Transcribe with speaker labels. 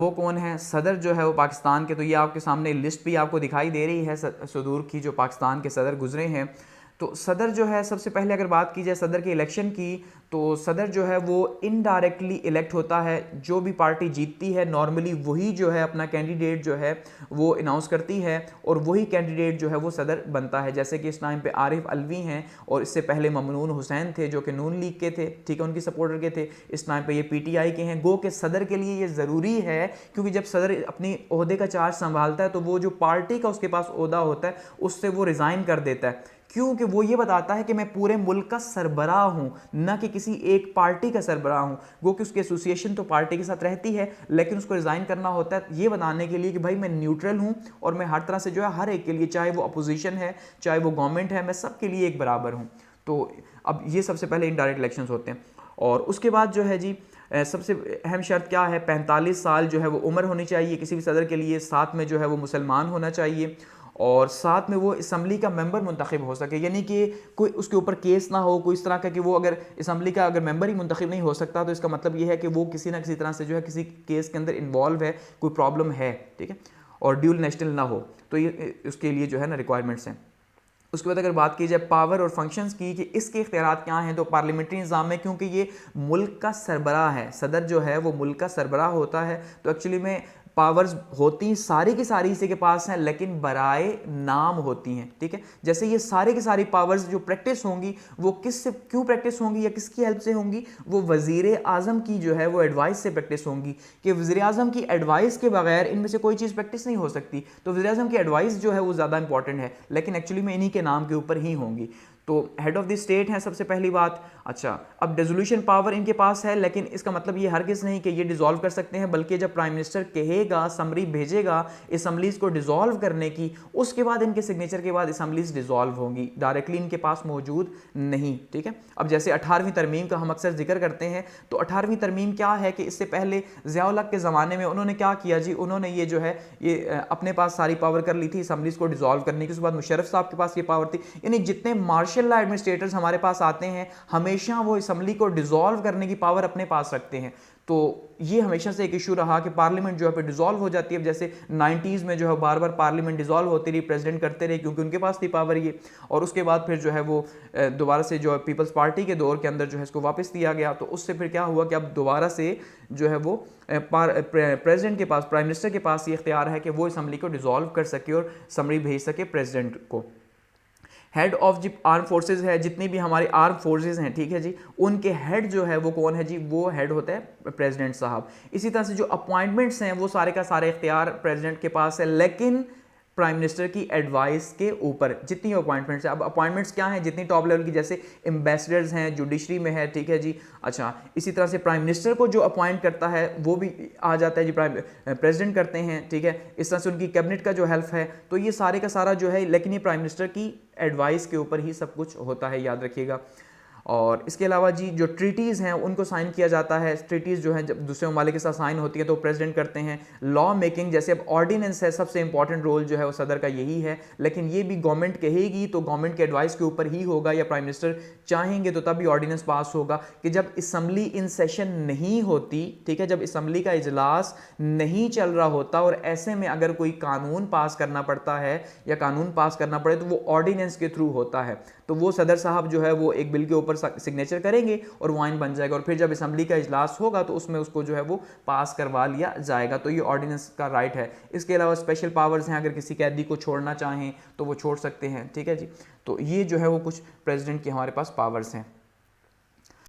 Speaker 1: वो कौन है, सदर जो है वो पाकिस्तान के, तो ये आपके सामने लिस्ट भी आपको दिखाई दे रही है सदूर की, जो पाकिस्तान के सदर गुजरे हैं। तो सदर जो है, सबसे पहले अगर बात की जाए सदर के इलेक्शन की, तो सदर जो है वो इनडायरेक्टली इलेक्ट होता है। जो भी पार्टी जीतती है नॉर्मली वही जो है अपना कैंडिडेट जो है वो अनाउंस करती है, और वही कैंडिडेट जो है वो सदर बनता है। जैसे कि इस टाइम पे आरिफ अलवी हैं, और इससे पहले ममनून हुसैन थे जो कि नून लीग के थे, ठीक है, उनकी सपोर्टर के थे। इस टाइम पे ये पीटीआई के हैं। गो के सदर के लिए ये ज़रूरी है, क्योंकि जब सदर अपनी ओहदे का चार्ज संभालता है तो वो जो पार्टी का उसके पास ओहदा होता है उससे वो रिज़ाइन कर देता है, क्योंकि वो ये बताता है कि मैं पूरे मुल्क का सरबराह हूं, न कि किसी एक पार्टी का सरबराह हूं। वो कि उसकी एसोसिएशन तो पार्टी के साथ रहती है, लेकिन उसको रिजाइन करना होता है ये बताने के लिए कि भाई मैं न्यूट्रल हूं, और मैं हर तरह से जो है हर एक के लिए, चाहे वो अपोजिशन है चाहे वो गवर्नमेंट है, मैं सबके लिए एक बराबर हूं। तो अब ये सबसे पहले इनडायरेक्ट इलेक्शन होते हैं। और उसके बाद जो है जी सबसे अहम शर्त क्या है, 45 साल जो है वो उम्र होनी चाहिए किसी भी सदर के लिए, साथ में जो है वो मुसलमान होना चाहिए, और साथ में वो असम्बली का मेंबर मुंतखब हो सके, यानी कि कोई उसके ऊपर केस ना हो कोई इस तरह का कि वो अगर असम्बली का अगर मेंबर ही मुंतखब नहीं हो सकता, तो इसका मतलब ये है कि वो किसी ना किसी तरह से जो है किसी केस के अंदर इन्वॉल्व है, कोई प्रॉब्लम है, ठीक है, और ड्यूल नेशनल ना हो, तो ये उसके लिए जो है ना रिक्वायरमेंट्स हैं। उसके बाद अगर बात की जाए पावर और फंक्शंस की कि इसके इख्तियारात क्या हैं, तो पार्लियामेंट्री निज़ाम में, क्योंकि ये मुल्क का सरबराह है, सदर जो है वो मुल्क का सरबराह होता है, तो एक्चुअली में पावर्स होती सारी की सारी इसी के पास हैं, लेकिन बराए नाम होती हैं, ठीक है। जैसे ये सारी की सारी पावर्स जो प्रैक्टिस होंगी वो किस से क्यों प्रैक्टिस होंगी या किसकी हेल्प से होंगी, वो वज़ीर आज़म की जो है वो एडवाइस से प्रैक्टिस होंगी, कि वज़ीर आज़म की एडवाइस के बगैर इनमें से कोई चीज़ प्रैक्टिस नहीं हो सकती। तो वज़ीर आज़म की एडवाइस जो है वो ज़्यादा इंपॉर्टेंट है, लेकिन एक्चुअली में इन्हीं के नाम के ऊपर ही होंगी। तो हेड ऑफ द स्टेट है सबसे पहली बात। अच्छा, अब डिसोल्यूशन पावर इनके पास है, लेकिन इसका मतलब ये हरगिज़ नहीं कि ये डिसॉल्व कर सकते हैं, बल्कि जब प्राइम मिनिस्टर कहेगा, समरी भेजेगा असम्बलीज़ को डिसॉल्व करने की, उसके बाद इनके सिग्नेचर के बाद असम्बलीज़ डिसॉल्व होंगी, डायरेक्टली इनके पास मौजूद नहीं, ठीक है। अब जैसे 18वीं तरमीम का हम अक्सर जिक्र करते हैं, तो 18वीं तरमीम क्या है कि इससे पहले ज़िया-उल हक के ज़माने में उन्होंने क्या किया जी, उन्होंने ये जो है ये अपने पास सारी पावर कर ली थी असम्बलीज़ को डिसॉल्व करने की। उसके बाद मुशर्रफ साहब के पास ये पावर थी, यानी जितने मार्शल लॉ एडमिनिस्ट्रेटर्स हमारे पास आते हैं हमेशा वो असम्बली को डिसॉल्व करने की पावर अपने पास रखते हैं। तो ये हमेशा से एक इशू रहा कि पार्लियामेंट जो है फिर डिसॉल्व हो जाती है। जैसे 90s में जो है बार बार पार्लियामेंट डिसॉल्व होती रही, प्रेसिडेंट करते रहे, क्योंकि उनके पास थी पावर ये, और उसके बाद फिर जो है वो दोबारा से जो है पीपल्स पार्टी के दौर के अंदर जो है इसको वापस दिया गया। तो उससे फिर क्या हुआ कि अब दोबारा से जो है वो प्रेसिडेंट के पास, प्राइम मिनिस्टर के पास ये इख्तियार है कि वो असम्बली को डिसॉल्व कर सके और समरी भेज सके प्रेसिडेंट को। हेड ऑफ जी आर्म फोर्सेज है, जितनी भी हमारी आर्म फोर्सेज हैं, ठीक है जी, उनके हेड जो है वो कौन है जी, वो हेड होता है प्रेसिडेंट साहब। इसी तरह से जो अपॉइंटमेंट्स हैं वो सारे का सारे इख्तियार प्रेसिडेंट के पास है, लेकिन प्राइम मिनिस्टर की एडवाइस के ऊपर जितनी अपॉइंटमेंट्स है। अब अपॉइंटमेंट्स क्या हैं, जितनी टॉप लेवल की, जैसे एम्बेसडर्स हैं, जुडिशरी में है, ठीक है जी। अच्छा, इसी तरह से प्राइम मिनिस्टर को जो अपॉइंट करता है वो भी आ जाता है जी, प्रेसिडेंट करते हैं, ठीक है। इस तरह से उनकी कैबिनेट का जो हेल्प है, तो ये सारे का सारा जो है, लेकिन ये प्राइम मिनिस्टर की एडवाइस के ऊपर ही सब कुछ होता है, याद रखिएगा। और इसके अलावा जी जो ट्रीटीज़ हैं उनको साइन किया जाता है। ट्रीटीज़ जो हैं जब दूसरे ममालिक के साथ साइन होती है तो प्रेसिडेंट करते हैं। लॉ मेकिंग, जैसे अब ऑर्डिनेंस है, सबसे इंपॉर्टेंट रोल जो है वो सदर का यही है, लेकिन ये भी गवर्नमेंट कहेगी तो गवर्नमेंट के एडवाइस के ऊपर ही होगा, या प्राइम मिनिस्टर चाहेंगे तो तभी ऑर्डिनेंस पास होगा। कि जब असम्बली इन सेशन नहीं होती, ठीक है, जब असम्बली का इजलास नहीं चल रहा होता और ऐसे में अगर कोई कानून पास करना पड़ता है या कानून पास करना पड़े तो वो ऑर्डिनेंस के थ्रू होता है। तो वो सदर साहब जो है वो एक बिल के ऊपर सिग्नेचर करेंगे और वो आइन बन जाएगा, और फिर जब असम्बली का इजलास होगा तो उसमें उसको जो है वो पास करवा लिया जाएगा। तो ये ऑर्डिनेंस का राइट है। इसके अलावा स्पेशल पावर्स हैं, अगर किसी कैदी को छोड़ना चाहें तो वो छोड़ सकते हैं, ठीक है जी। तो ये जो है वो कुछ प्रेसिडेंट की हमारे पास पावर्स हैं।